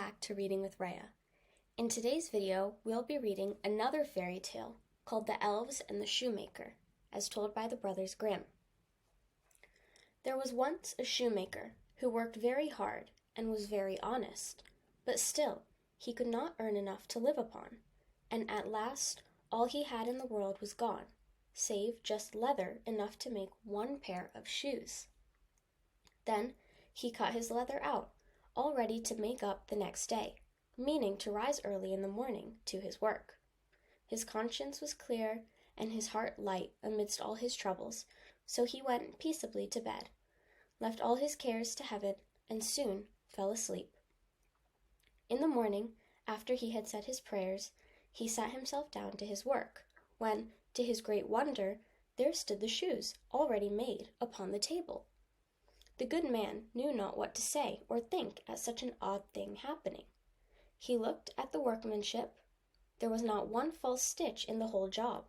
back to Reading with Rhea. In today's video, we'll be reading another fairy tale called The Elves and the Shoemaker, as told by the brothers Grimm. There was once a shoemaker who worked very hard and was very honest, but still he could not earn enough to live upon, and at last all he had in the world was gone, save just leather enough to make one pair of shoes. Then he cut his leather out, all ready to make up the next day, meaning to rise early in the morning to his work. His conscience was clear and his heart light amidst all his troubles, so he went peaceably to bed, left all his cares to heaven, and soon fell asleep. In the morning, after he had said his prayers, he sat himself down to his work, when, to his great wonder, there stood the shoes already made upon the table. The good man knew not what to say or think at such an odd thing happening. He looked at the workmanship. There was not one false stitch in the whole job.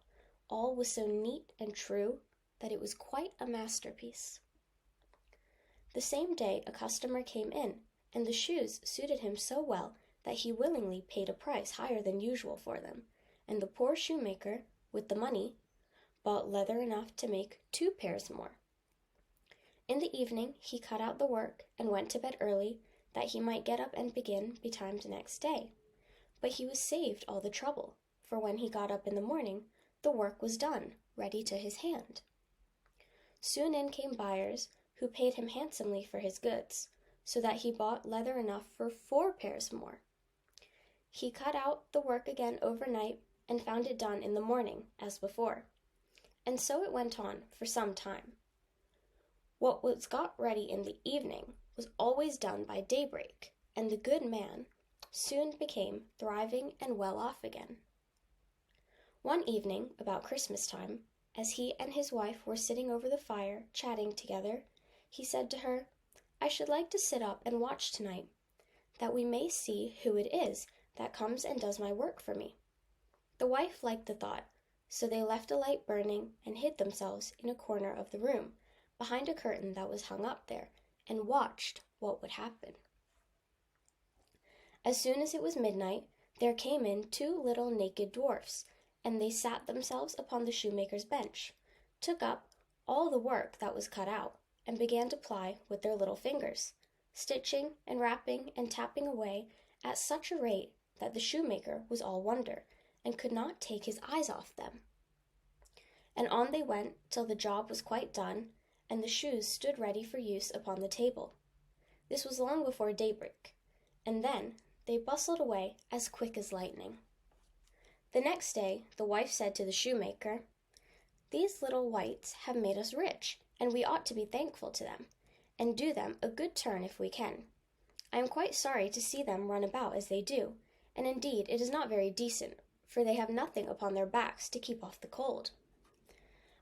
All was so neat and true that it was quite a masterpiece. The same day a customer came in, and the shoes suited him so well that he willingly paid a price higher than usual for them, and the poor shoemaker, with the money, bought leather enough to make 2 pairs more. In the evening he cut out the work and went to bed early, that he might get up and begin betimes next day. But he was saved all the trouble, for when he got up in the morning, the work was done, ready to his hand. Soon in came buyers, who paid him handsomely for his goods, so that he bought leather enough for 4 pairs more. He cut out the work again overnight, and found it done in the morning, as before. And so it went on for some time. What was got ready in the evening was always done by daybreak, and the good man soon became thriving and well off again. One evening, about Christmas time, as he and his wife were sitting over the fire, chatting together, he said to her, "I should like to sit up and watch tonight, that we may see who it is that comes and does my work for me." The wife liked the thought, so they left a light burning and hid themselves in a corner of the room, behind a curtain that was hung up there, and watched what would happen. As soon as it was midnight, there came in 2 little naked dwarfs, and they sat themselves upon the shoemaker's bench, took up all the work that was cut out, and began to ply with their little fingers, stitching and wrapping and tapping away at such a rate that the shoemaker was all wonder, and could not take his eyes off them. And on they went till the job was quite done, and the shoes stood ready for use upon the table. This was long before daybreak, and then they bustled away as quick as lightning. The next day the wife said to the shoemaker, "These little wights have made us rich, and we ought to be thankful to them, and do them a good turn if we can. I am quite sorry to see them run about as they do, and indeed it is not very decent, for they have nothing upon their backs to keep off the cold.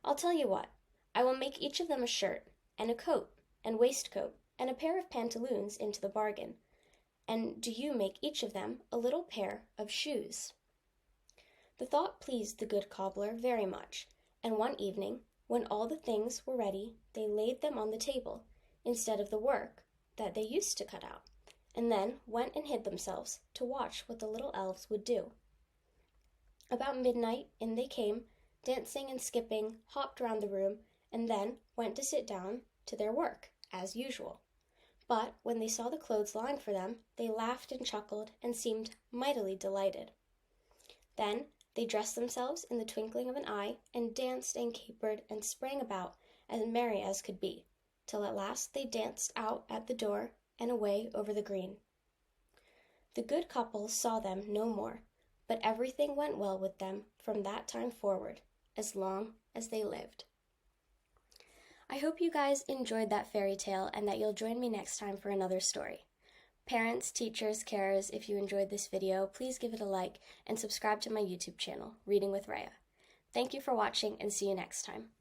I'll tell you what, I will make each of them a shirt, and a coat, and waistcoat, and a pair of pantaloons into the bargain, and do you make each of them a little pair of shoes." The thought pleased the good cobbler very much, and one evening, when all the things were ready, they laid them on the table, instead of the work that they used to cut out, and then went and hid themselves to watch what the little elves would do. About midnight in they came, dancing and skipping, hopped round the room, and then went to sit down to their work, as usual. But when they saw the clothes lying for them, they laughed and chuckled, and seemed mightily delighted. Then they dressed themselves in the twinkling of an eye, and danced and capered and sprang about as merry as could be, till at last they danced out at the door and away over the green. The good couple saw them no more, but everything went well with them from that time forward, as long as they lived. I hope you guys enjoyed that fairy tale and that you'll join me next time for another story. Parents, teachers, carers, if you enjoyed this video, please give it a like and subscribe to my YouTube channel, Reading with Rhea. Thank you for watching and see you next time.